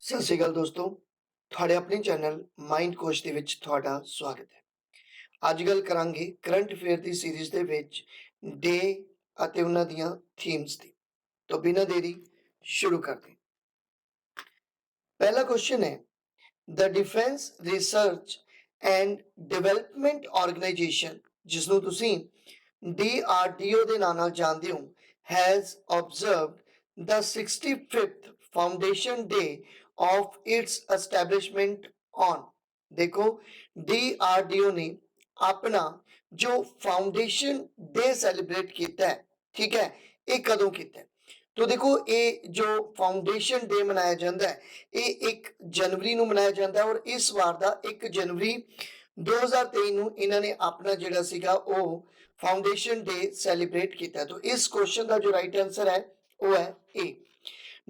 ਸਤਿ ਸ਼੍ਰੀ ਅਕਾਲ ਦੋਸਤੋ, ਤੁਹਾਡੇ ਆਪਣੇ ਚੈਨਲ ਮਾਈਂਡ ਕੋਚ ਦੇ ਵਿੱਚ ਤੁਹਾਡਾ ਸਵਾਗਤ ਹੈ। ਅੱਜ ਗੱਲ ਕਰਾਂਗੇ ਕਰੰਟ ਅਫੇਅਰ ਦੀ ਸੀਰੀਜ਼ ਦੇ ਵਿੱਚ ਡੇ ਅਤੇ ਉਹਨਾਂ ਦੀਆਂ ਥੀਮਸ ਦੀ। ਤਾਂ ਬਿਨਾਂ ਦੇਰੀ ਸ਼ੁਰੂ ਕਰਦੇ ਹਾਂ। ਪਹਿਲਾ ਕੁਐਸਚਨ ਹੈ, the defence research and development organisation, ਜਿਸ ਨੂੰ ਤੁਸੀਂ DRDO ਦੇ ਨਾਂ ਨਾਲ ਜਾਣਦੇ ਹੋ, has observed the 65th foundation day of its establishment on। देखो, DRDO ने अपना जो फाउंडेशन डे सेलिब्रेट किया है, ठीक है, ये कदों किया है? तो देखो, ये जो फाउंडेशन डे मनाया जाता है, ये 1 जनवरी ਨੂੰ ਮਨਾਇਆ ਜਾਂਦਾ ਹੈ और इस वार ਦਾ 1 जनवरी 2023 ਨੂੰ ਇਹਨਾਂ ਨੇ ਆਪਣਾ ਜਿਹੜਾ ਸੀਗਾ ਉਹ फाउंडेशन डे सेलिब्रेट किया। तो इस क्वेश्चन का जो राइट आंसर है वो है ए।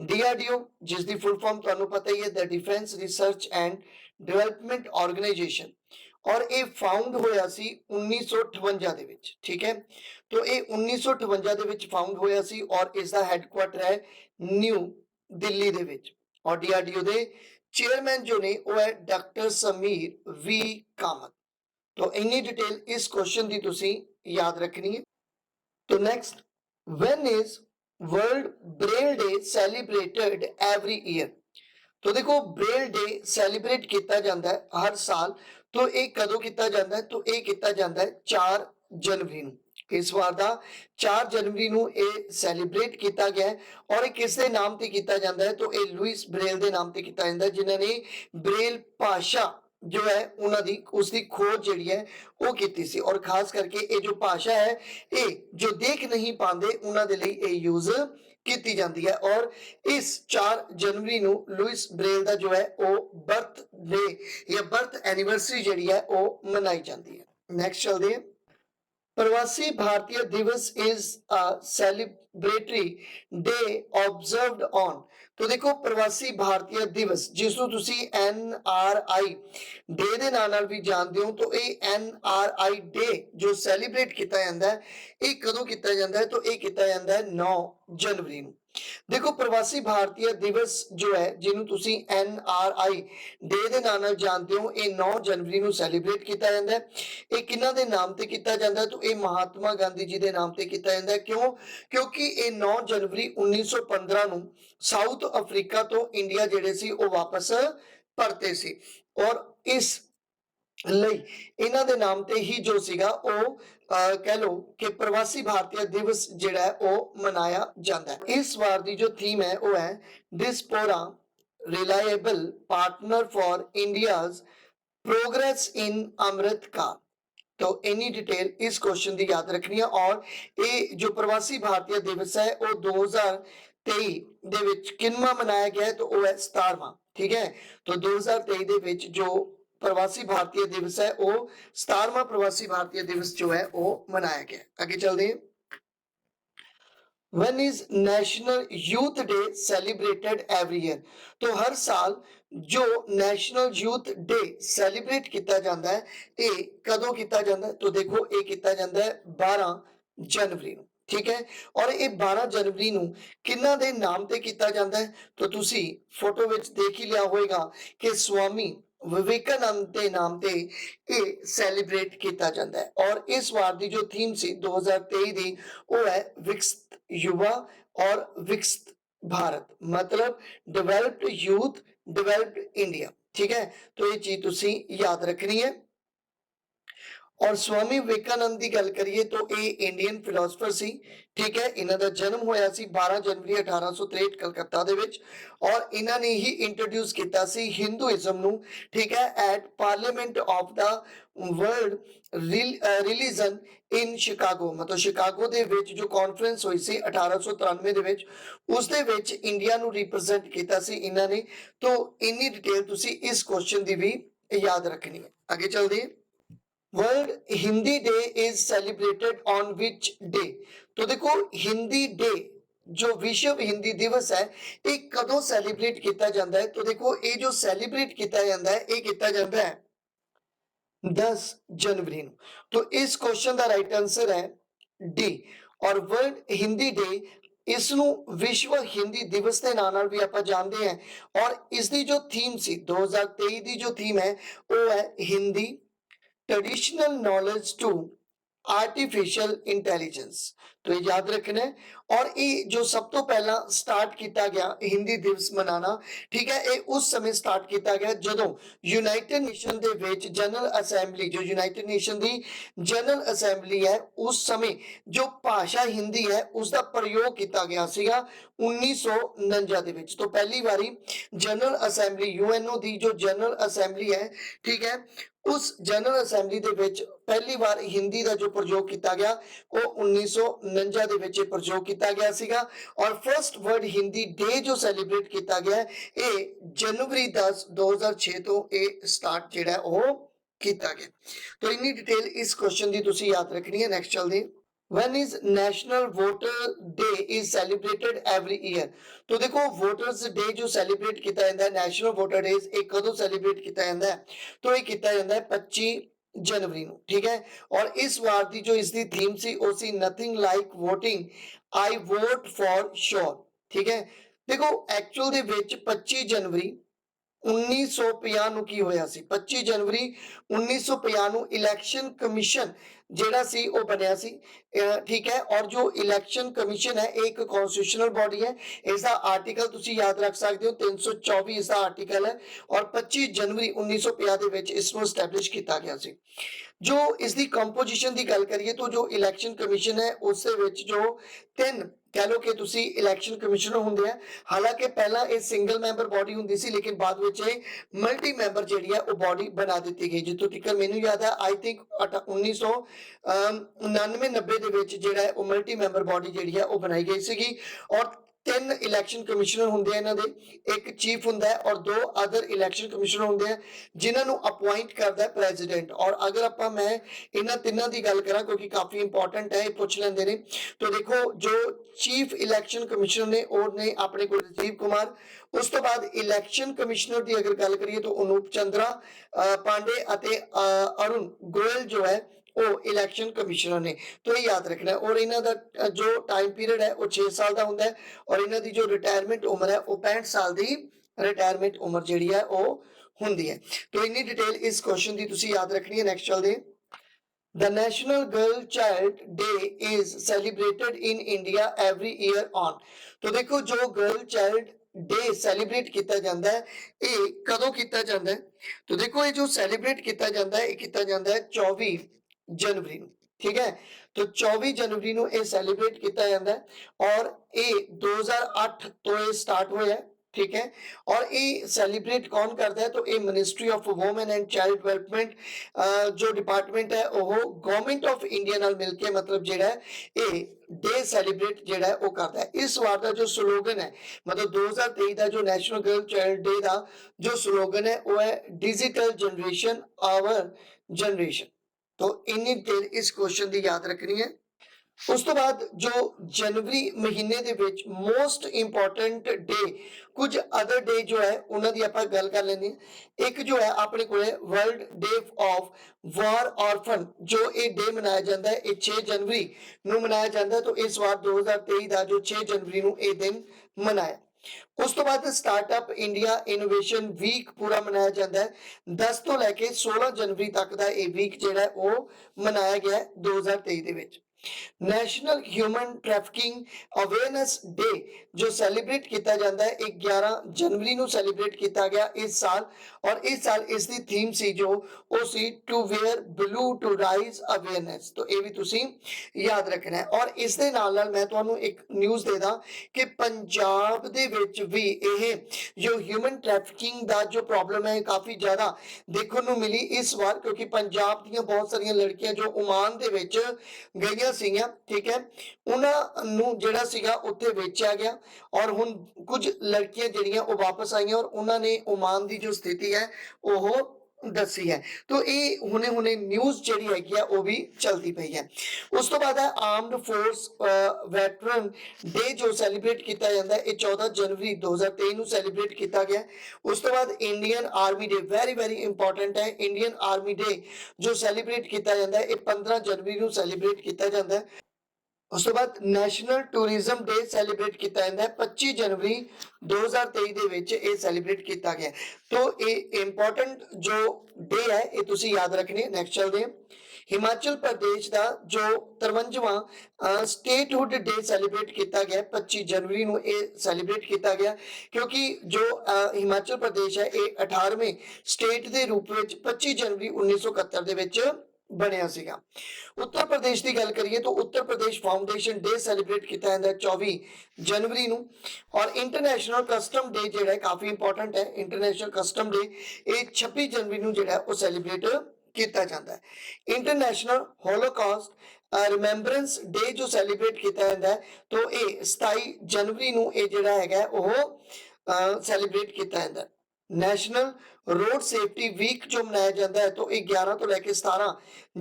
DRDO, जिसकी फुल फॉर्म तुहानू पता ही है, the defence research and development organisation, और ये फाउंड होया सी 1958 ਦੇ ਵਿੱਚ, ठीक है। तो ये 1958 ਦੇ ਵਿੱਚ फाउंड होया सी और इसका हैडक्वार्टर है न्यू दिल्ली ਦੇ ਵਿੱਚ। और DRDO ਦੇ चेयरमैन जो ने वो है डॉक्टर समीर वी कामत। तो इन्नी डिटेल इस क्वेश्चन की तुसी याद रखनी है। तो next, when is world Braille day celebrated every year? तो देखो, ब्रेल डे सेलिब्रेट किया जाता है हर साल। तो ये कदों किया जाता है? तो ये किया जाता है 4 जनवरी ਨੂੰ। इस बार ਦਾ 4 जनवरी ਨੂੰ ਇਹ ਸੈਲੀਬ੍ਰੇਟ ਕੀਤਾ ਗਿਆ ਹੈ और ਇਹ किस ਦੇ ਨਾਮ ਤੇ ਕੀਤਾ ਜਾਂਦਾ ਹੈ? तो ਇਹ ਲुइस ब्रेल ਦੇ ਨਾਮ ਤੇ ਕੀਤਾ ਜਾਂਦਾ ਹੈ, ਜਿਨ੍ਹਾਂ ਨੇ ब्रेल भाषा जो है उन्होंने उसकी खोज जी है वो की सी। और खास करके ये जो भाषा है, ये जो देख नहीं पाते उन्होंने लिए यूज की जाती है। और इस 4 जनवरी ਨੂੰ लुइस ब्रेल का जो है वो बर्थ डे या बर्थ एनिवर्सरी जी है वो मनाई जाती है। नैक्सट चलते हैं, प्रवासी भारतीय दिवस is a celebratory day observed on. तो देखो, प्रवासी भारतीय दिवस जिसको तुसी NRI डे दे नाम नाल भी जानते हो, तो ये NRI डे जो सेलिब्रेट किया जाता है, ये कदों किया जाता है? तो ये किया जाता है 9 जनवरी ਨੂੰ। देखो, प्रवासी भारतीय दिवस जो है जिन्हों तुसी NRI डे दे नाम नाल जानते हो, ये 9 जनवरी ਨੂੰ सेलिब्रेट किया जाता है। ये किन्हां दे नाम ते किया जाता है? तो ये महात्मा गांधी जी के नाम ते किया जाता है। क्यों? क्योंकि ये 9 जनवरी 1915 ਨੂੰ साउथ अफ्रीका तो इंडिया जेडे सी वो वापस परते सी। और इस ਲਈ ਇਹਨਾਂ ਦੇ ਨਾਮ ਤੇ ਹੀ ਜੋ ਸੀਗਾ ਉਹ कह लो कि प्रवासी भारतीय दिवस ਜਿਹੜਾ ਹੈ ਉਹ ਮਨਾਇਆ ਜਾਂਦਾ ਹੈ। ਇਸ ਵਾਰ ਦੀ ਜੋ ਥੀਮ ਹੈ ਉਹ ਹੈ diaspora reliable partner for India's progress in Amrit Kaal. तो इन्नी डिटेल इस क्वेश्चन की याद रखनी है। और ये जो प्रवासी भारतीय दिवस है वो 2023 ਦੇ ਵਿੱਚ ਕਿੰਨਵਾਂ ਮਨਾਇਆ ਗਿਆ है? तो वो है 17वां, ठीक है। तो 2023 ਦੇ ਵਿੱਚ जो प्रवासी भारतीय दिवस है वो 17वां प्रवासी भारतीय दिवस जो है वो मनाया गया। आगे चलते हैं, When is national youth day celebrated every year? तो हर साल जो नेशनल यूथ डे सेलिब्रेट किया जाता है, ये कदों किया जाता है? तो देखो, ये किया जाता है 12 जनवरी ਨੂੰ, ठीक है। और ये 12 जनवरी ਨੂੰ किन्हां दे नाम ते किया जाता है? तो तुसी फोटो विच देख ही लिया होगा कि स्वामी विवेकानंद के नाम ते ये सेलिब्रेट किया जाता है। और इस बार की जो थीम सी 2023 दी वो है विकसित युवा और विकसित भारत, मतलब डेवलप्ड यूथ डेवलप्ड इंडिया, ठीक है। तो ये चीज तुसी याद रखनी है। और स्वामी विवेकानंद की गल करिए तो ये इंडियन फिलोसफर सी, ठीक है। इन्हां दा जन्म होया सी 12 जनवरी 1863 कलकत्ता दे विच। और इन्हां ने ही इंट्रोड्यूस किया सी हिंदुइज्म नू, ठीक है, at parliament of the world religion in Chicago. मतलब शिकागो दे विच जो कॉन्फ्रेंस हुई सी 1893 दे विच, उस दे विच इंडिया नू रिप्रेजेंट किया सी इन्हां ने। तो इन्नी डिटेल तुसी इस क्वेश्चन दी भी याद रखनी है। आगे चलते हैं, world Hindi day is celebrated on which day? तो देखो, हिंदी डे जो विश्व हिंदी दिवस है ये कदों सेलिब्रेट किया जाता है? तो देखो, ये जो सेलिब्रेट किया जाता है ये किया जाता है 10 जनवरी ਨੂੰ। तो इस क्वेश्चन का राइट आंसर है डी। और वर्ल्ड हिंदी डे ਇਸ ਨੂੰ ਵਿਸ਼ਵ ਹਿੰਦੀ ਦਿਵਸ ਦੇ ਨਾਂ ਨਾਲ ਵੀ ਆਪਾਂ ਜਾਣਦੇ ਹਾਂ ਔਰ ਇਸ ਦੀ ਜੋ ਥੀਮ ਸੀ 2023 ਦੀ ਜੋ ਥੀਮ ਹੈ ਉਹ ਹੈ Hindi traditional knowledge to artificial intelligence. तो ये याद रखना है और ये जो सब तो पहला स्टार्ट किया गया हिंदी दिवस मनाना, ठीक है, ये उस समय स्टार्ट किया गया जदों United nation they which general assembly, जो यूनाइटेड नेशन दी जनरल असेंबली है, उस समय जो भाषा हिंदी है उसका प्रयोग किया गया सीगा 1949 दे विच। तो पहली बारी जनरल असेंबली यूएनओ दी जो जनरल असेंबली है, ठीक है, उस जनरल असेंबली दे विच पहली बार हिंदी का जो प्रयोग किया गया वो 1949 दे विच प्रयोग किया गया सीगा और फर्स्ट वर्ल्ड हिंदी डे जो सैलीब्रेट किया गया ये जनवरी 10 2006 तो ये स्टार्ट जिहड़ा है वो किया गया। तो इन्नी डिटेल इस क्वेश्चन की तुसीं याद रखनी है। नेक्स्ट चलते हैं। When is National Voter Day is celebrated every year? तो देखो वोटर्स डे जो सेलिब्रेट किया जाता है, नेशनल वोटर डे एक कदों सेलिब्रेट किया जाता है? तो ये किया जाता है 25 जनवरी ਨੂੰ, ठीक है। और इस वार की जो इसकी थीम सी वो सी nothing like voting I vote for sure, ठीक है। देखो एक्चुअल दे विच 25 जनवरी 1950 ਨੂੰ ਕੀ ਹੋਇਆ ਸੀ? 25 जनवरी 1950 ਨੂੰ इलेक्शन कमीशन ਜਿਹੜਾ ਸੀ ਉਹ ਬਣਿਆ ਸੀ, ठीक है। और जो इलेक्शन कमीशन है एक कॉन्स्टिट्यूशनल बॉडी है, इसका आर्टिकल तुसी याद रख सकते हो 324 इसका आर्टिकल है और 25 जनवरी 1950 ਦੇ ਵਿੱਚ ਇਸ ਨੂੰ ਐਸਟੈਬਲਿਸ਼ ਕੀਤਾ ਗਿਆ ਸੀ। जो इसकी कंपोजिशन की गल करिए तो जो इलेक्शन कमीशन है उस जो तीन कह लो कि तुसी इलेक्शन कमिश्नर होंगे हैं। हालांकि पहला ये सिंगल मैंबर बॉडी होंगी सी लेकिन बाद में मल्टी मैंबर जी है वो बॉडी बना दी गई। जितों तक मैनू याद है आई थिंक 1999-90 जो है वो मल्टी मैंबर बॉडी जी है वो बनाई गई सी और तीन इलेक्शन कमिश्नर होंगे इन्हां दे, एक चीफ होंदा है और दो अदर इलेक्शन कमिश्नर होंगे हैं जिन्होंने अपॉइंट करता है प्रेजिडेंट। और अगर आप मैं इन्हां तिन्हां दी गल करा क्योंकि काफी इंपॉर्टेंट है पूछ लेंदे ने, तो देखो जो चीफ इलेक्शन कमिश्नर ने उन्हें अपने को राजीव कुमार, उस तो बाद इलेक्शन कमिश्नर की अगर गल करिए तो अनूप चंद्रा पांडे अते अरुण गोयल जो है वो इलेक्शन कमिश्नर ने। तो ये याद रखना है और इन्हां दा जो टाइम पीरियड है वो 6 साल का होंदा है और इन्हां दी जो रिटायरमेंट उम्र है वो 65 साल की रिटायरमेंट उम्र जिहड़ी है वो हुंदी है। तो इन्नी डिटेल इस क्वेश्चन की तुसीं याद रखनी है। नेक्स्ट चलदे हैं। The National Girl Child Day is celebrated in India every year on। तो देखो जो गर्ल चाइल्ड डे सैलीब्रेट किया जाता है ये कदों किया जाता है? तो देखो ये जो सैलीब्रेट किया जाता है ये किया जाता है 24 जनवरी ਨੂੰ, ठीक है। तो 24 जनवरी ਨੂੰ ਇਹ ਸੈਲੀਬ੍ਰੇਟ ਕੀਤਾ ਜਾਂਦਾ ਹੈ और ये 2008 तो ये स्टार्ट हुआ है, ठीक है। और ये सैलीब्रेट कौन करता है? तो ये ministry of women and child development जो डिपार्टमेंट है वो गवर्नमेंट ऑफ इंडिया नाल मिलके मतलब जेड़ा है ये डे सैलीब्रेट जेड़ा है वो करता है। इस बार का जो स्लोगन है मतलब 2023 का जो नेशनल गर्ल चाइल्ड डे का जो स्लोगन है वो है डिजिटल जनरेशन आवर जनरेशन। तो इन्नी डिटेल इस क्वेश्चन की याद रखनी है। उस तो बाद जो जनवरी महीने दे विच मोस्ट इंपॉर्टेंट डे कुछ अदर डे जो है उन्हां दी आपां गल कर लेंगे। एक जो है अपने को world day of war orphan जो ये डे मनाया जाता है ये 6 जनवरी ਨੂੰ मनाया जाता है। तो इस बार 2023 का जो 6 जनवरी ਨੂੰ ये दिन मनाया। उस तो बाद स्टार्टअप इंडिया इनोवेशन वीक पूरा मनाया जाता है 10 तो लैके 16 जनवरी तक का ये वीक जिहड़ा है वो मनाया गया है 2023 ਦੇ ਵਿੱਚ। National human trafficking awareness day जो सैलीब्रेट किया जाता है 11 जनवरी ਨੂੰ सैलीब्रेट किया गया इस साल और इस साल इसकी थीम सी जो वो सी to wear blue to raise awareness. तो ये भी तुसी याद रखना है। और इस दे नाल नाल मैं तुहानू एक न्यूज़ दे दा कि पंजाब दे विच भी ये जो ह्यूमन ट्रैफिकिंग दा जो प्रॉब्लम है काफी ज्यादा देखने को मिली इस बार क्योंकि पंजाब दी बहुत सारिया लड़कियां जो ओमान दे विच गईयां ਸੀਗੀਆਂ, ठीक है, ਉਹਨਾਂ ਨੂੰ ਜਿਹੜਾ ਸੀਗਾ ਉੱਥੇ ਵੇਚਿਆ ਗਿਆ और ਹੁਣ कुछ लड़कियां ਜਿਹੜੀਆਂ ਉਹ वापस आईयां और ਉਹਨਾਂ ने ओमान ਦੀ जो स्थिति है ਉਹ दसी है। तो ये हुने हुने न्यूज़ ਜਿਹੜੀ ਹੈਗੀ ਆ ਉਹ भी चलती पई है। उस तो बाद है आर्म्ड फोर्स वैटरन डे जो सैलीब्रेट किया जाता है ये 14 जनवरी 2023 ਨੂੰ सैलीब्रेट किया गया। उस तो बाद Indian army day very very important है। इंडियन आर्मी डे जो सैलीब्रेट किया जाता है ये 15 जनवरी ਨੂੰ सैलीब्रेट किया जाता है। ਉਸ ਤੋਂ ਬਾਅਦ ਨੈਸ਼ਨਲ ਟੂਰਿਜ਼ਮ ਡੇ ਸੈਲੀਬ੍ਰੇਟ ਕੀਤਾ ਜਾਂਦਾ ਹੈ 25 ਜਨਵਰੀ 2023 ਦੇ ਵਿੱਚ ਇਹ ਸੈਲੀਬ੍ਰੇਟ ਕੀਤਾ ਗਿਆ। तो ਇਹ ਇੰਪੋਰਟੈਂਟ ਜੋ ਡੇ ਹੈ ਇਹ ਤੁਸੀਂ ਯਾਦ ਰੱਖਣੀ ਹੈ। ਨੈਕਸਟ ਚੱਲਦੇ ਹਾਂ। ਹਿਮਾਚਲ ਪ੍ਰਦੇਸ਼ ਦਾ ਜੋ 53ਵਾਂ ਸਟੇਟਹੁੱਡ ਡੇ ਸੈਲੀਬ੍ਰੇਟ ਕੀਤਾ ਗਿਆ 25 ਜਨਵਰੀ ਨੂੰ ਇਹ ਸੈਲੀਬ੍ਰੇਟ ਕੀਤਾ ਗਿਆ ਕਿਉਂਕਿ ਜੋ ਹਿਮਾਚਲ ਪ੍ਰਦੇਸ਼ ਹੈ ਇਹ 18ਵੇਂ ਸਟੇਟ ਦੇ ਰੂਪ ਵਿੱਚ 25 ਜਨਵਰੀ 1971 ਦੇ ਵਿੱਚ ਬਣਿਆ ਸੀਗਾ। उत्तर प्रदेश की गल करिए तो Uttar Pradesh foundation day celebrate किया जाता है 24 जनवरी ਨੂੰ। और इंटरनेशनल कस्टम डे ਜਿਹੜਾ काफी इंपॉर्टेंट है इंटरनेशनल कस्टम डे ਇਹ 26 जनवरी ਨੂੰ ਜਿਹੜਾ ਉਹ ਸੈਲੀਬ੍ਰੇਟ ਕੀਤਾ ਜਾਂਦਾ है। इंटरनेशनल होलोकॉस्ट रिमेंबरेंस डे जो सैलीब्रेट किया जाता है तो ये 27 जनवरी ਨੂੰ ਇਹ ਜਿਹੜਾ ਹੈਗਾ ਉਹ सैलीब्रेट किया जाता है। नेशनल रोड सेफ्टी वीक जो मनाया जाता है तो ये 11 तो लेके 17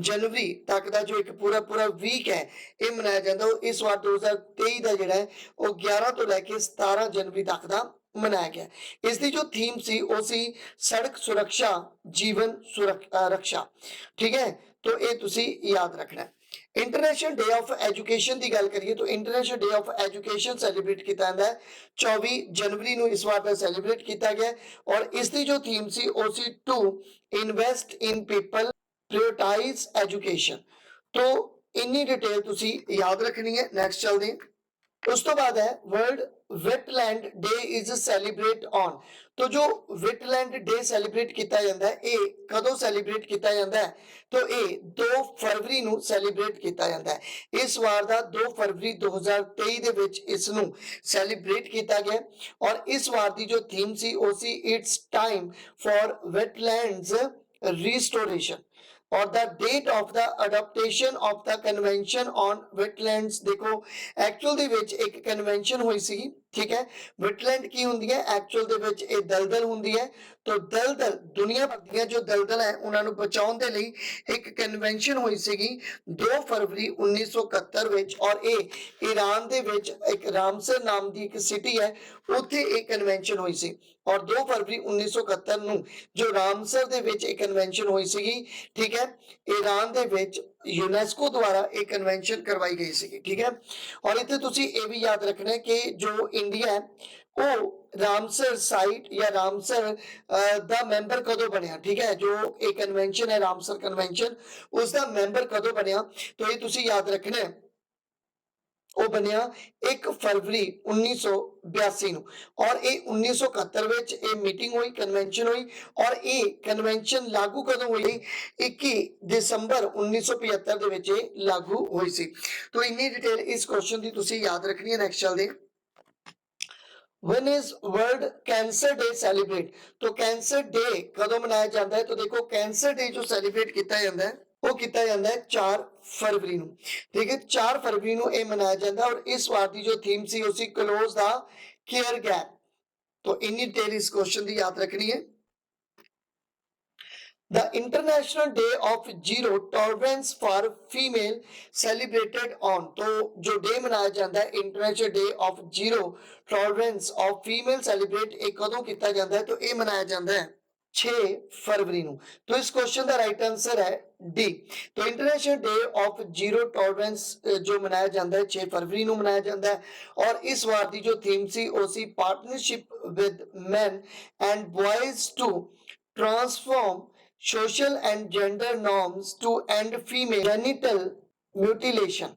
जनवरी तक का जो एक पूरा पूरा वीक है ये मनाया जाता है। इस बार 2023 का जोड़ा है वो 11 तो लेके 17 जनवरी तक का मनाया गया। इसकी जो थीम सी वो सी सड़क सुरक्षा जीवन रक्षा। ठीक है तो ये तुसी याद रखना है। इंटरनेशनल डे ऑफ एजुकेशन की गल करिए तो international day of education celebrate किया जाता है 24 जनवरी ਨੂੰ ਇਸ ਵਾਰ ਦਾ ਸੈਲੀਬ੍ਰੇਟ ਕੀਤਾ ਗਿਆ। और इसकी जो थीम सी ਉਹ ਸੀ to invest in people prioritise education. तो इन्नी डिटेल तुसी याद रखनी है। नेक्स्ट चलते हैं। उस तो बाद है world wetland day is celebrate on. तो जो वेटलैंड डे सैलीब्रेट किया जाता है ये कदों सैलीब्रेट किया जाता है तो ये 2 फरवरी ਨੂੰ सैलीब्रेट किया जाता है। इस वार ਦਾ 2 फरवरी 2023 ਦੇ ਵਿੱਚ ਇਸ ਨੂੰ ਸੈਲੀਬ੍ਰੇਟ ਕੀਤਾ ਗਿਆ। और इस वार ਦੀ जो थीम सी ਉਹ ਸੀ it's time for wetlands restoration. और the date of the adoption of the convention on wetlands देखो एक्चुअल ਦੇ ਵਿੱਚ ਇੱਕ ਕਨਵੈਨਸ਼ਨ ਹੋਈ ਸੀ। ठीक है वेटलैंड की होंगी है एक्चुअल ਦੇ ਵਿੱਚ ਇਹ दलदल होंगी है। तो दलदल दुनिया भर ਦੀਆਂ जो दलदल है उन्होंने बचाने ਦੇ ਲਈ ਇੱਕ ਕਨਵੈਨਸ਼ਨ ਹੋਈ ਸੀਗੀ 2 ਫਰਵਰੀ 1971 ਵਿੱਚ। और ਇਹ ईरान ਦੇ ਵਿੱਚ ਇੱਕ ਰਾਮਸਰ ਨਾਮ ਦੀ ਇੱਕ ਸਿਟੀ है ਉੱਥੇ ਇਹ ਕਨਵੈਨਸ਼ਨ ਹੋਈ ਸੀ। और 2 फरवरी 1971 ਨੂੰ जो ਰਾਮਸਰ ਦੇ ਵਿੱਚ ਇਹ ਕਨਵੈਨਸ਼ਨ ਹੋਈ ਸੀਗੀ। ठीक है ईरान ਦੇ ਵਿੱਚ यूनेस्को द्वारा एक कन्वेंशन करवाई गई सी। ठीक है और इतने तुसी ये भी याद रखना है कि जो इंडिया है वो रामसर साइट या रामसर दा मैंबर कदों बनया। ठीक है जो एक कन्वेंशन है रामसर कन्वेंशन उसका मैंबर कदों बनया तो ये तुसी याद रखना है वो बनया 1 फरवरी 1982 ਨੂੰ। और ये 1971 ਵਿੱਚ ਇਹ ਮੀਟਿੰਗ ਹੋਈ ਕਨਵੈਨਸ਼ਨ ਹੋਈ। और ये ਕਨਵੈਨਸ਼ਨ लागू ਕਦੋਂ ਹੋਈ 21 ਦਸੰਬਰ 1975 ਦੇ ਵਿੱਚ ਇਹ लागू ਹੋਈ ਸੀ। तो इन्नी डिटेल इस क्वेश्चन ਦੀ ਤੁਸੀਂ ਯਾਦ ਰੱਖਣੀ ਹੈ। नेक्स्ट चलते हैं। When is world cancer day celebrate. तो कैंसर डे कदों मनाया जाता है तो देखो कैंसर डे जो सैलीब्रेट किया जाता है वो किया जाता है 4 फरवरी ਨੂੰ। ठीक है 4 फरवरी ਨੂੰ ਇਹ ਮਨਾਇਆ ਜਾਂਦਾ और इस वार ਦੀ जो थीम सी उसी क्लोज द केयर गैप। तो इन्नी डिटेल इस क्वेश्चन ਦੀ याद रखनी है। The International Day of Zero Tolerance for Female celebrated on। तो जो डे मनाया जाता है international day of zero tolerance of female celebrate एक कदों किया जाता है तो ये मनाया जाता है 6 फरवरी ਨੂੰ। तो इस क्वेश्चन का राइट आंसर है डी। तो international day of zero tolerance जो मनाया जाता है 6 फरवरी ਨੂੰ मनाया जाता है। और इस बार की जो थीम सी वो सी partnership with men and boys to transform social and gender norms to end female genital mutilation।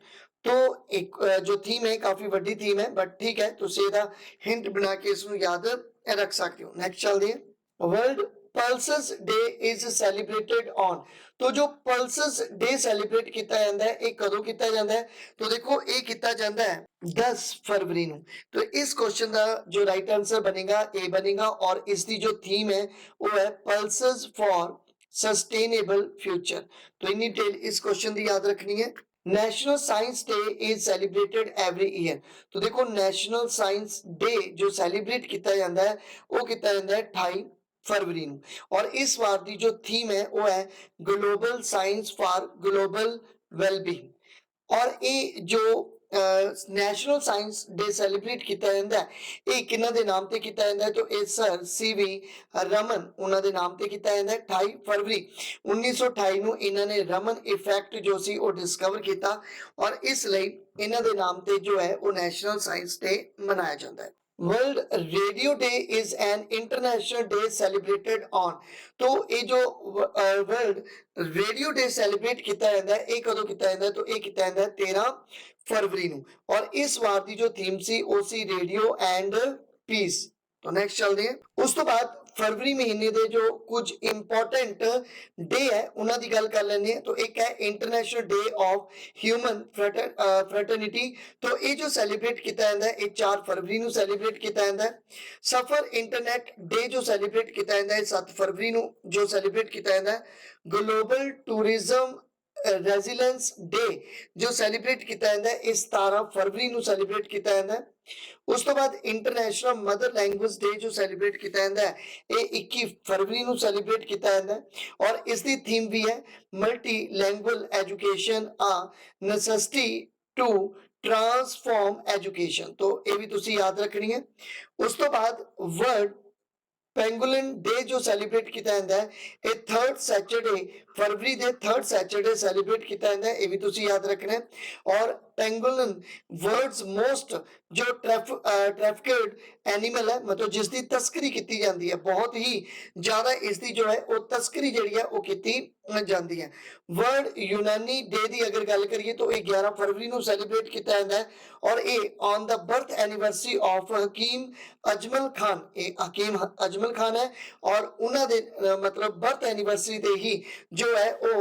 तो एक जो थीम है काफी बड़ी थीम है बट ठीक है तुसी ਇਹਦਾ हिंट बना के इसको याद रख सकते हो। नेक्स्ट चलते हैं। World pulses day is celebrated on. तो जो पल्सेस डे सेलिब्रेट किया जाता है एक कदों किया जाता है तो देखो ये किया जाता है 10 फरवरी ਨੂੰ। तो इस क्वेश्चन का जो राइट आंसर बनेगा ए बनेगा। और इसकी जो थीम है वो है पल्सेस फॉर सस्टेनेबल फ्यूचर। तो इन्नी डिटेल इस क्वेश्चन की याद रखनी है। National science day is celebrated every year. तो देखो नेशनल साइंस डे जो सेलिब्रेट किया जाता है वो किया जाता है 28 फरवरी ਨੂੰ। और इस बार की जो थीम है वो है global science for global wellbeing. और ये जो ਨੈਸ਼ਨਲ ਸਾਇੰਸ ਡੇ ਸੈਲੀਬ੍ਰੇਟ ਕੀਤਾ ਜਾਂਦਾ ਹੈ, ਇਹ ਕਿਹਨਾਂ ਦੇ ਨਾਮ ਤੇ ਕੀਤਾ ਜਾਂਦਾ ਹੈ? ਤਾਂ ਇਹ ਸਰ ਸੀਵੀ ਰਮਨ ਉਹਨਾਂ ਦੇ ਨਾਮ ਤੇ ਕੀਤਾ ਜਾਂਦਾ ਹੈ। 28 ਫਰਵਰੀ 1928 ਨੂੰ ਇਹਨਾਂ ਨੇ ਰਮਨ ਇਫੈਕਟ ਜੋ ਸੀ ਉਹ ਡਿਸਕਵਰ ਕੀਤਾ ਔਰ ਇਸ ਲਈ ਇਹਨਾਂ ਦੇ ਨਾਮ ਤੇ ਜੋ ਹੈ ਉਹ ਨੈਸ਼ਨਲ ਸਾਇੰਸ ਡੇ ਮਨਾਇਆ ਜਾਂਦਾ ਹੈ। World radio day is an international day celebrated on, तो ये जो वर्ल्ड रेडियो डे सेलिब्रेट किया जाता है, ये कदों किया जाता है? तो ये किया जाता है 13 फरवरी ਨੂੰ और इस वार की जो थीम सी वो सी रेडियो एंड पीस। तो नेक्स्ट चलते हैं। उस तो बाद फरवरी महीने के जो कुछ इंपॉर्टेंट डे है उन्हों की गल कर लेने। तो एक है international day of human fraternity, तो ये जो सैलीब्रेट किया जाता है ये 4 फरवरी को सैलीब्रेट किया जाता है। सफर इंटरनेट डे जो सैलीब्रेट किया जाता है 7 फरवरी को जो सैलीब्रेट किया जाता है। ग्लोबल टूरिज्म रेजिलेंस डे जो सैलीब्रेट किया जाता है ये 17 फरवरी को सैलीब्रेट किया जाता है। उस तो बाद इंटरनेशनल मदर लैंग्वेज डे जो सैलीब्रेट किया जाता है ये 21 फरवरी को सैलीब्रेट किया जाता है और इसकी थीम भी है multi language education a necessity to transform education, तो ये भी तुसी याद रखनी है। उस तो बाद वर्ल्ड पेंगुलिन डे जो सैलीब्रेट किया जाता है ये 3rd सैटरडे फरवरी के 3rd सैटरडे सैलीब्रेट किया जाता है, ये भी तुसी याद रखना है। और पेंगुलिन वर्ल्ड्स मोस्ट जो ट्रैफिक्ड एनिमल है, मतलब जिसकी तस्करी की जाती है, बहुत ही ज्यादा इसकी जो है वो तस्करी जी है वो की जाती है। वर्ल्ड यूनानी डे की अगर गल करिए तो ये 11 फरवरी को सैलीब्रेट किया जाता है और ये on the birth anniversary of Hakim Ajmal Khan, ये हकीम अजमल खान है और उन्होंने मतलब बर्थ एनिवर्सरी दे ही जो है वो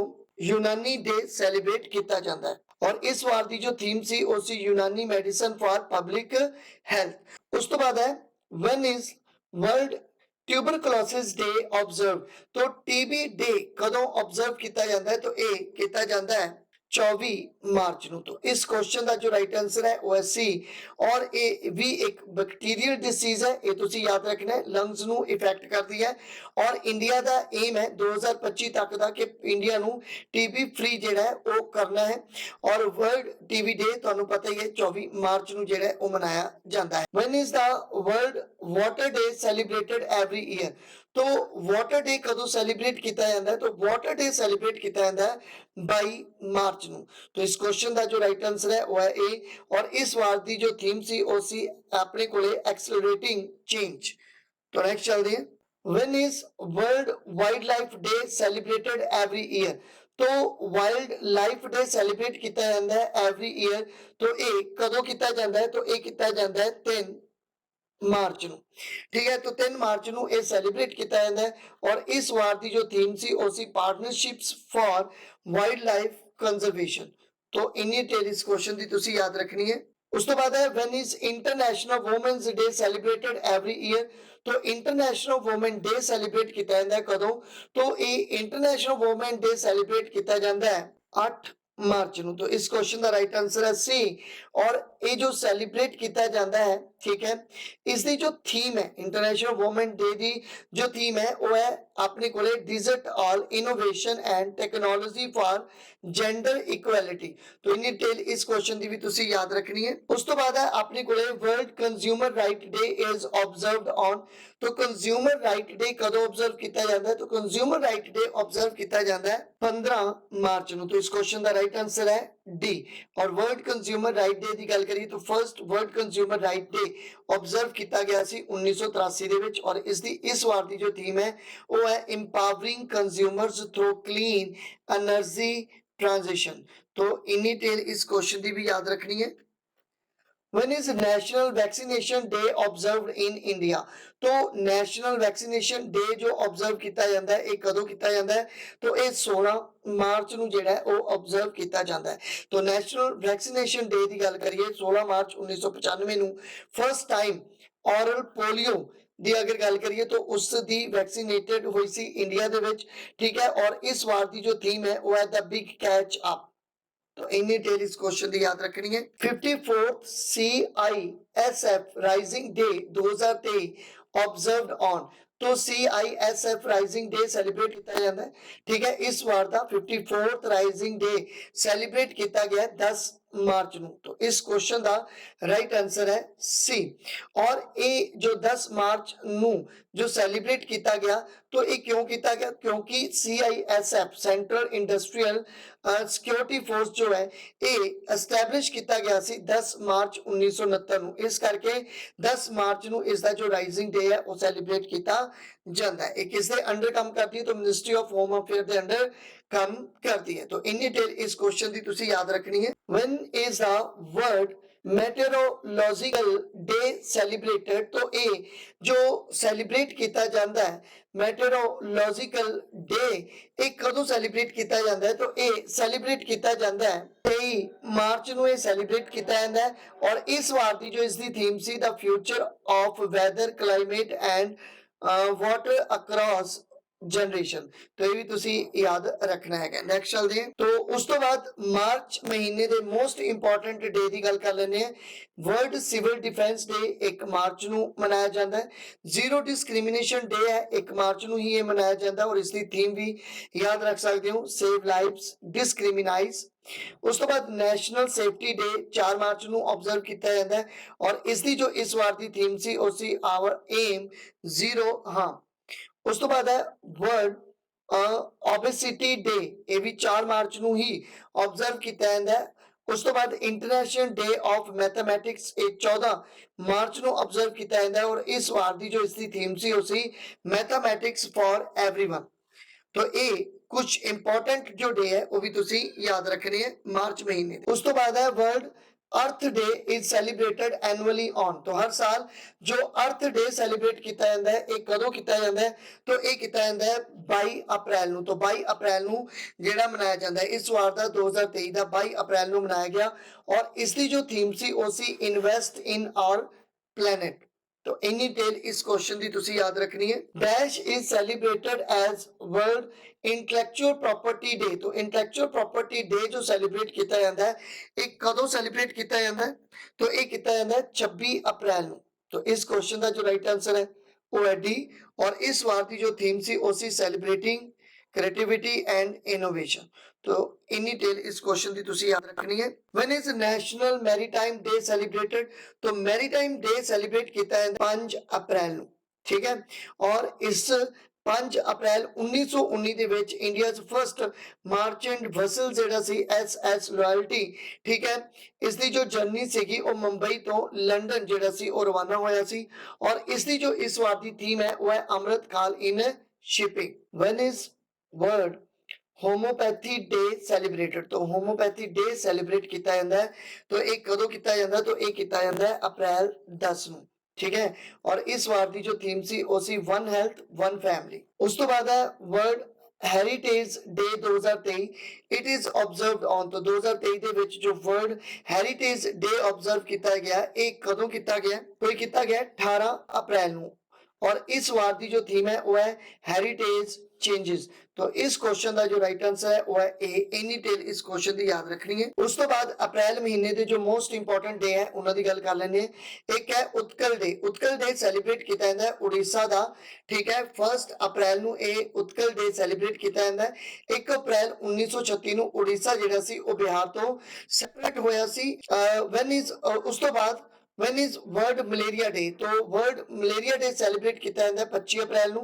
यूनानी डे सैलीब्रेट किया जाता है। और इस बार की जो थीम सी वो सी यूनानी मेडिसिन फॉर पब्लिक हेल्थ। उस तो बाद है when is world tuberculosis day observe, तो टीबी डे कदों ऑब्जर्व किया जाता है? तो ये किया जाता है 24 मार्च ਨੂੰ। तो इस क्वेश्चन का जो राइट आंसर है वो है सी और ये भी एक बैक्टीरियल डिसीज है, ये तुसी याद रखना है, लंग्स ਨੂੰ इफेक्ट करती है और इंडिया का एम है 2025 तक का कि इंडिया ਨੂੰ टीबी फ्री ਜਿਹੜਾ है वो करना है और वर्ल्ड टीबी डे ਤੁਹਾਨੂੰ पता ही है 24 मार्च ਨੂੰ ਜਿਹੜਾ वो मनाया जाता है। When is the world water day celebrated every year, तो वाटर डे कदों सैलीब्रेट किया जाता है? तो वाटर डे सैलीब्रेट किया जाता है 22 मार्च ਨੂੰ। तो इस क्वेश्चन का जो राइट आंसर है वो है ए और इस बार की जो थीम सी वो सी अपने कोले एक्सेलरेटिंग चेंज। तो नेक्स्ट चलते हैं। When is world wild life day celebrated every year, तो वाइल्ड लाइफ डे सैलीब्रेट किया जाता है एवरी ईयर, तो ये कदों किया जाता है? तो ये किया जाता है 3 मार्च ਨੂੰ, ठीक है। तो 3 मार्च ਨੂੰ ਇਹ ਸੈਲੀਬ੍ਰੇਟ ਕੀਤਾ ਜਾਂਦਾ ਹੈ और इस वार की जो थीम सी ਉਹ ਸੀ partnerships for wildlife conservation. तो इन्नी टेल इस क्वेश्चन की तुसी याद रखनी है। उस तो बाद है when is international women's day celebrated every year, तो इंटरनेशनल वुमेन डे सेलिब्रेट किया जाता है कदों? तो ये इंटरनेशनल वुमेन डे सेलिब्रेट किया जाता है 8 मार्च ਨੂੰ। तो इस क्वेश्चन का राइट आंसर है सी और ये जो सेलिब्रेट किया जाता है, ठीक है, इसकी जो थीम है इंटरनेशनल वुमेन डे की जो थीम है वो है अपने कोले digital innovation and technology for gender equality. तो इन डिटेल इस क्वेश्चन की भी तुसी याद रखनी है। उस तो बाद है अपने कोले world consumer right day is observed on, तो कंज्यूमर राइट डे कदों ऑब्जर्व किया जाता है? तो कंज्यूमर राइट डे ऑब्जर्व किया जाता है 15 मार्च ਨੂੰ। तो इस क्वेश्चन का राइट आंसर है डी और वर्ल्ड कंज्यूमर राइट डे की गल करिए तो first world consumer right day observe किया गया सी 1983 ਦੇ ਵਿੱਚ और इसकी इस वार की जो थीम है वो है empowering consumers through clean energy transition. तो इन डिटेल इस क्वेश्चन की भी याद रखनी है। When is national vaccination day observed in India, तो नेशनल वैक्सीनेशन डे जो ऑब्जर्व किया जाता है ये कदों किया जाता है? तो ये 16 मार्च ਨੂੰ ਜਿਹੜਾ ਹੈ ਉਹ ऑब्जर्व किया जाता है। तो नेशनल वैक्सीनेशन डे की गल करिए 16 मार्च 1995 ਨੂੰ फर्स्ट टाइम ऑरल पोलियो ਦੀ अगर गल करिए तो उसकी वैक्सीनेटेड हुई सी इंडिया दे विच, ठीक है। और इस बार की जो थीम है वो है द बिग कैच अप। तो इन डिटेल इस क्वेश्चन की याद रखनी है। 54th CISF rising day 2023 observed on, तो CISF राइजिंग डे सैलीब्रेट किया जाता है, ठीक है। इस बार का 54th राइजिंग डे सैलीब्रेट किया गया 10 मार्च ਨੂੰ। तो इस क्वेश्चन ਦਾ राइट आंसर है सी। और ये जो 10 मार्च ਨੂੰ जो सैलीब्रेट किया गया, तो ये क्यों किया गया? क्योंकि CISF central industrial security force जो है ये एस्टैबलिश किया गया सी 10 मार्च 1969 ਨੂੰ। इस करके 10 मार्च ਨੂੰ इसका जो राइजिंग डे है वो सैलीब्रेट किया जाता है। एक किसके अंडर काम करती है? तो मिनिस्ट्री ऑफ होम अफेयर के अंडर काम करती है। तो इन डिटेल इस क्वेश्चन की तुसी याद रखनी है। When is the world meteorological day celebrated? तो ये जो सैलीब्रेट किया जाता है मेटेरोलॉजिकल डे, ਇਹ ਕਦੋਂ ਸੈਲੀਬ੍ਰੇਟ ਕੀਤਾ ਜਾਂਦਾ ਹੈ? तो ਇਹ ਸੈਲੀਬ੍ਰੇਟ ਕੀਤਾ ਜਾਂਦਾ ਹੈ 23 ਮਾਰਚ ਨੂੰ ਇਹ ਸੈਲੀਬ੍ਰੇਟ ਕੀਤਾ ਜਾਂਦਾ ਹੈ। ਔਰ ਇਸ ਵਾਰ ਦੀ ਜੋ ਇਸ ਦੀ ਥੀਮ ਸੀ ਦਾ future of weather climate and water across generation. तो ये भी तुसी याद रखना है। नेक्स्ट चलते हैं। तो उस तो बाद मार्च महीने के मोस्ट इंपॉर्टेंट डे की गल कर लेने हैं। वर्ल्ड सिविल डिफेंस डे 1 मार्च ਨੂੰ ਮਨਾਇਆ ਜਾਂਦਾ ਹੈ। जीरो डिस्क्रिमिनेशन डे है 1 मार्च ਨੂੰ ही ये मनाया जाता है। और इसकी थीम भी याद रख सकते हो, सेव लाइव्स डिस्क्रिमिनाइज। उस तो बाद नैशनल सेफ्टी डे 4 मार्च ਨੂੰ ऑब्जर्व किया जाता है। और इसकी जो इस बार की थीम सी ਉਹ ਸੀ आवर एम जीरो हार्म। उस तो बाद है वर्ल्ड ओबेसिटी डे, ये भी 4 मार्च ਨੂੰ ही ऑब्जर्व किया जाता है। उस तो बाद इंटरनेशनल डे ऑफ मैथमेटिक्स 14 मार्च ਨੂੰ ऑब्जर्व किया जाता है। और इस बार की जो इसकी थीम सी ਉਹ ਸੀ मैथमेटिक्स फॉर एवरीवन। तो ये कुछ इंपॉर्टेंट जो डे है वो भी तुसी याद रखने हैं मार्च महीने। उस तो बाद है world earth day is celebrated annually on. तो हर साल जो अर्थ डे सेलिब्रेट किया जाता है एक कदों किया जाता है? तो ये किया जाता है 22 अप्रैल ਨੂੰ। तो 22 अप्रैल ਨੂੰ ਜਿਹੜਾ ਮਨਾਇਆ ਜਾਂਦਾ ਹੈ। इस वार ਦਾ 2023 ਦਾ 22 अप्रैल ਨੂੰ ਮਨਾਇਆ ਗਿਆ। और इसकी जो थीम सी ਉਹ ਸੀ इन्वेस्ट इन आवर प्लैनेट। तो इन डिटेल इस क्वेश्चन की तुसी याद रखनी है। Dash is celebrated as world intellectual property day. तो इंटेलेक्चुअल प्रॉपर्टी डे जो सेलिब्रेट किया जाता है एक कदों सेलिब्रेट किया जाता है? तो ये किया जाता है 26 अप्रैल ਨੂੰ। तो इस क्वेश्चन का जो राइट आंसर है वो है डी। और इस बार की जो थीम सी वो सी सेलिब्रेटिंग क्रिएटिविटी एंड इनोवेशन। तो इन डिटेल इस क्वेश्चन की तुसी याद रखनी है। When is national maritime day celebrated? तो मैरीटाइम डे सेलिब्रेट किया जाता है 5 अप्रैल ਨੂੰ। ठीक है। और इस 5 अप्रैल 1919 ਦੇ ਵਿੱਚ ਇੰਡੀਆਜ਼ ਫਰਸਟ ਮਾਰਚੈਂਟ ਵੈਸਲ ਜਿਹੜਾ ਸੀ SS ਲਾਇਲਟੀ, ਠੀਕ ਹੈ, ਇਸ ਦੀ ਜੋ ਜਰਨੀ ਸੀਗੀ ਉਹ ਮੁੰਬਈ ਤੋਂ ਲੰਡਨ ਜਿਹੜਾ ਸੀ ਉਹ ਰਵਾਨਾ ਹੋਇਆ ਸੀ। ਔਰ ਇਸ ਦੀ ਜੋ ਇਸ ਵਾਰ ਦੀ ਥੀਮ ਹੈ ਉਹ ਹੈ Amrit Kaal in shipping. When is world homeopathy day celebrated? तो होम्योपैथी डे सेलिब्रेट किया जाता है। तो एक कदों किया जाता है? तो एक किया जाता है अप्रैल 10 ਨੂੰ। ठीक है। और इस बार की जो थीम सी ਉਹ ਸੀ वन हेल्थ वन फैमिली। उस तो बाद है world heritage day 2023 it is observed on. तो 2023 ਦੇ ਵਿੱਚ ਜੋ ਵਰਲਡ ਹੈਰੀਟੇਜ ਡੇ ਆਬਜ਼ਰਵ ਕੀਤਾ ਗਿਆ ਇਹ ਕਦੋਂ ਕੀਤਾ ਗਿਆ? तो ਇਹ ਕੀਤਾ ਗਿਆ 18 अप्रैल ਨੂੰ। और इस वार की जो थीम है वो है हेरिटेज चेंजेस। तो इस क्वेश्चन का जो राइट आंसर है वो है ए। इन डिटेल इस क्वेश्चन की याद रखनी है। उस तो बाद अप्रैल महीने के जो मोस्ट इंपोर्टेंट डे है उन्होंने गल कर लेने। एक है Utkal day. Utkal day celebrate किया जाता है उड़ीसा का। ठीक है। 1 अप्रैल ਨੂੰ ਇਹ उत्कल डे सेलिब्रेट किया जाता है। 1 अप्रैल 1936 ਨੂੰ उड़ीसा ਜਿਹੜਾ ਸੀ ਉਹ ਬਿਹਾਰ ਤੋਂ ਸੈਪਰੇਟ ਹੋਇਆ ਸੀ। व्हेन इज उस तो बाद when is world malaria day? तो वर्ल्ड मलेरिया डे सेलिब्रेट किया जाता है 25 अप्रैल ਨੂੰ।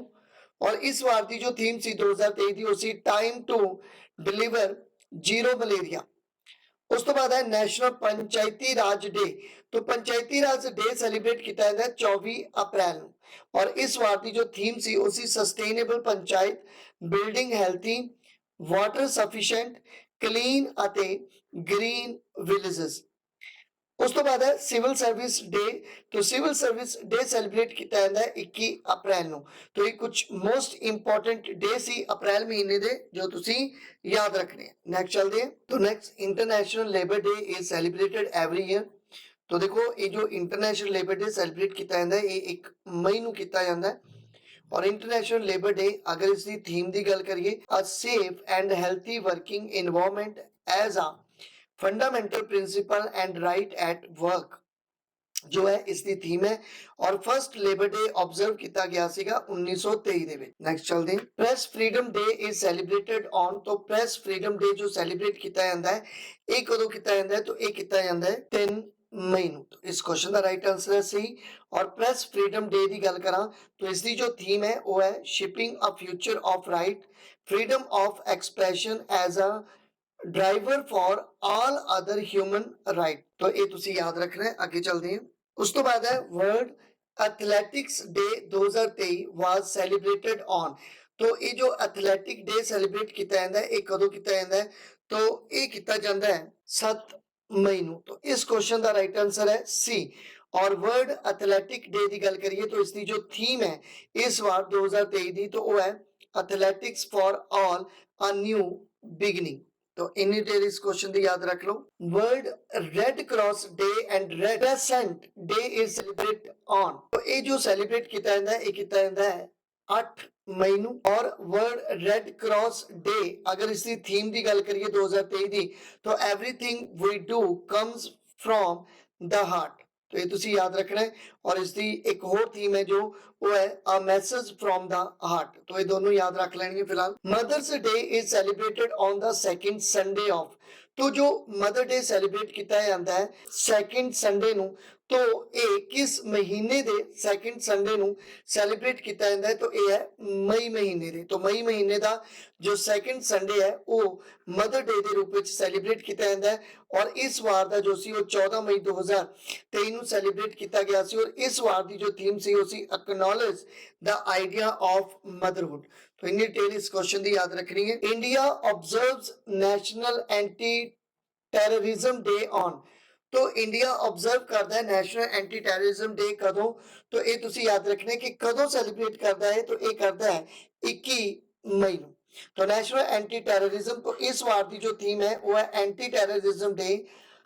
और इस बार की जो थीम सी 2023 की उसी time to deliver zero malaria. उस तो बाद है नेशनल पंचायती राज डे। तो पंचायती राज डे सेलिब्रेट किया जाता है 24 अप्रैल ਨੂੰ। और इस बार की जो थीम सी उसी sustainable panchayat building healthy water sufficient clean ਅਤੇ ग्रीन विलेजेस। उस तो बाद है सिविल सर्विस डे। तो सिविल सर्विस डे सेलिब्रेट किया जाता है 21 अप्रैल ਨੂੰ। तो ये कुछ मोस्ट इंपॉर्टेंट डे सी अप्रैल महीने दे जो तुसी याद रखने हैं। नेक्स्ट चलते हैं। तो next international labour day is celebrated every year. तो देखो ये जो इंटरनेशनल लेबर डे सेलिब्रेट किया जाता है ये 1 मई ਨੂੰ किया जाता है। और इंटरनेशनल लेबर डे अगर इसकी थीम की गल करिए a safe and healthy working environment as a fundamental principle and right at work. जो है इसकी थीम है और फर्स्ट लेबर डे ऑब्जर्व किया गया सीगा 1923 ਦੇ ਵਿੱਚ। ਨੈਕਸਟ ਚਲਦੇ ਹਾਂ। Press freedom day is celebrated on, तो ਪ੍ਰੈਸ ਫਰੀडम ਡੇ ਜੋ ਸੈਲੀਬ੍ਰੇਟ ਕੀਤਾ ਜਾਂਦਾ ਹੈ ਇਹ ਕਦੋਂ ਕੀਤਾ ਜਾਂਦਾ ਹੈ? तो ਇਹ ਕੀਤਾ ਜਾਂਦਾ ਹੈ 3 ਮਈ ਨੂੰ। तो इस क्वेश्चन ਦਾ ਰਾਈਟ ਆਨਸਰ ਹੈ ਸੀ। और ਪ੍ਰੈਸ ਫਰੀडम ਡੇ ਦੀ ਗੱਲ ਕਰਾਂ तो ਇਸ ਦੀ ਜੋ ਥੀਮ ਹੈ ਉਹ ਹੈ shaping a future of right, freedom of expression as a driver for all other human right. तो ये तुसी याद रखना है। आगे चलते हैं। उस तो बाद है world athletics day 2023 was celebrated on. तो ये जो एथलेटिक डे सेलिब्रेट किया जाता है ये कदों किया जाता है? तो ये किया जाता है 7 मई ਨੂੰ। तो इस क्वेश्चन का राइट आंसर है सी। और वर्ल्ड एथलेटिक डे की गल करिए तो इसकी जो थीम है इस बार 2023 की तो वो है athletics for all a new beginning. तो इन डिटेल इस क्वेश्चन की याद रख लो। World red cross day and red crescent day is celebrate on. तो ये जो सेलिब्रेट किया जाता है ये किया जाता है 8 मई ਨੂੰ। और वर्ल्ड रेड क्रॉस डे अगर इसकी थीम की गल करिए 2023 की तो everything we do comes from the heart. तो ये तुसी याद रखना है। और इसकी एक और थीम है जो वो है a message from the heart. तो ये दोनों याद रख लेंगे। फिलहाल mother's day is celebrated on the second Sunday of. तो जो मदर डे सेलिब्रेट किया जाता है सेकंड संडे ਨੂੰ, तो ये किस महीने दे सेकंड संडे ਨੂੰ सेलिब्रेट किया जाता है? तो ये है मई महीने दे। तो मई महीने का जो सेकंड संडे है वो मदर डे के रूप में सेलिब्रेट किया जाता है। और इस वार का जो सी वो 14 मई 2023 ਨੂੰ सेलिब्रेट किया गया सी। और इस वार की जो थीम सी वो सी acknowledge the idea of motherhood. तो इन डिटेल इस क्वेश्चन की याद रखनी है। India observes national anti terrorism day on. तो इंडिया ऑब्जर्व करता है नेशनल एंटी टेररिज्म डे कदों? तो ये तुसी याद रखना है कि कदों सेलिब्रेट करता है? तो ये करता है 21 मई ਨੂੰ। तो नेशनल एंटी टेररिज्म तो इस बार की जो थीम है वो है anti terrorism day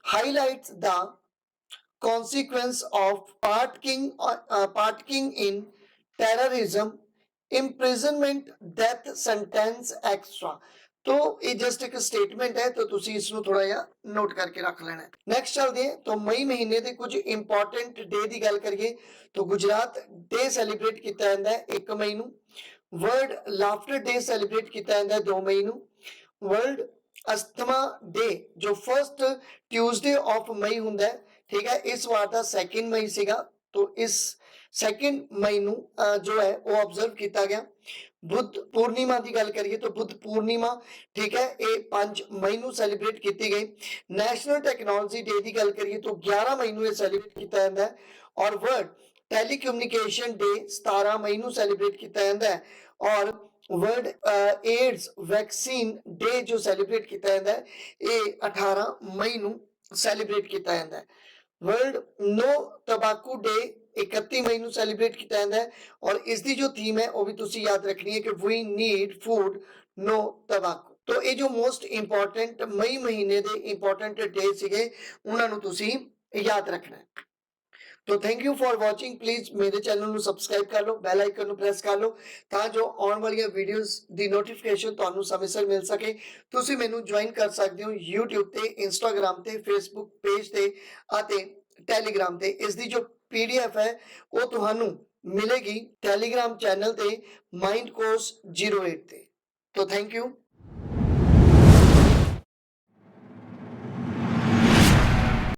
highlights the consequence of partaking in terrorism, imprisonment, death sentence extra। तो ये जस्ट एक स्टेटमेंट है तो तुसी इसनु थोड़ा या नोट करके रख लेना है। नेक्स्ट चलते हैं। तो मई महीने के कुछ इंपॉर्टेंट डे की गल करिए तो गुजरात डे सेलिब्रेट किया जाता है 1 मई ਨੂੰ। वर्ल्ड लाफ्टर डे सेलिब्रेट किया जाता है 2 मई ਨੂੰ। वर्ल्ड अस्थमा डे जो फर्स्ट ट्यूसडे ऑफ मई ਹੁੰਦਾ है, ठीक है, इस बार का 2 मई ਸੀਗਾ। तो इस 2 मई ਨੂੰ जो है वो ऑब्जर्व किया गया। बुद्ध पूर्णिमा की गल करिए तो बुद्ध पूर्णिमा, ठीक है, ये 5 मई ਨੂੰ सेलिब्रेट की गई। नेशनल टेक्नोलॉजी डे की गल करिए तो 11 मई ਨੂੰ ये सेलिब्रेट किया जाता है। और वर्ल्ड टेलीकम्युनिकेशन डे 17 मई ਨੂੰ सेलिब्रेट किया जाता है। और वर्ल्ड एड्स वैक्सीन डे जो सेलिब्रेट किया जाता है ये 18 मई ਨੂੰ सेलिब्रेट किया जाता है। वर्ल्ड नो तंबाकू डे 31 मई ਨੂੰ सेलिब्रेट किया जाता है। और इसकी जो थीम है वो भी तुसी याद रखनी है कि वी नीड फूड नो तंबाकू। तो ये जो मोस्ट इंपॉर्टेंट मई महीने के इंपॉर्टेंट डे सीगे उन्हां नूं तुसी याद रखना है। तो thank you for watching. Please मेरे चैनल ਨੂੰ ਸਬਸਕ੍ਰਾਈਬ ਕਰ ਲਓ, ਬੈਲ ਆਈਕਨ ਨੂੰ ਪ੍ਰੈਸ ਕਰ ਲਓ ਤਾਂ ਜੋ ਆਉਣ ਵਾਲੀਆਂ ਵੀਡੀਓਜ਼ ਦੀ ਨੋਟੀਫਿਕੇਸ਼ਨ ਤੁਹਾਨੂੰ ਸਮੇਂ ਸਿਰ ਮਿਲ ਸਕੇ। ਤੁਸੀਂ ਮੈਨੂੰ ਜੁਆਇਨ ਕਰ ਸਕਦੇ ਹੋ YouTube ਤੇ, Instagram ਤੇ, Facebook ਪੇਜ ਤੇ ਅਤੇ Telegram ਤੇ। ਇਸ ਦੀ ਜੋ PDF ਹੈ ਉਹ ਤੁਹਾਨੂੰ ਮਿਲੇਗੀ Telegram ਚੈਨਲ ਤੇ ਮਾइंड कोर्स 08 ਤੇ। तो थैंक यू।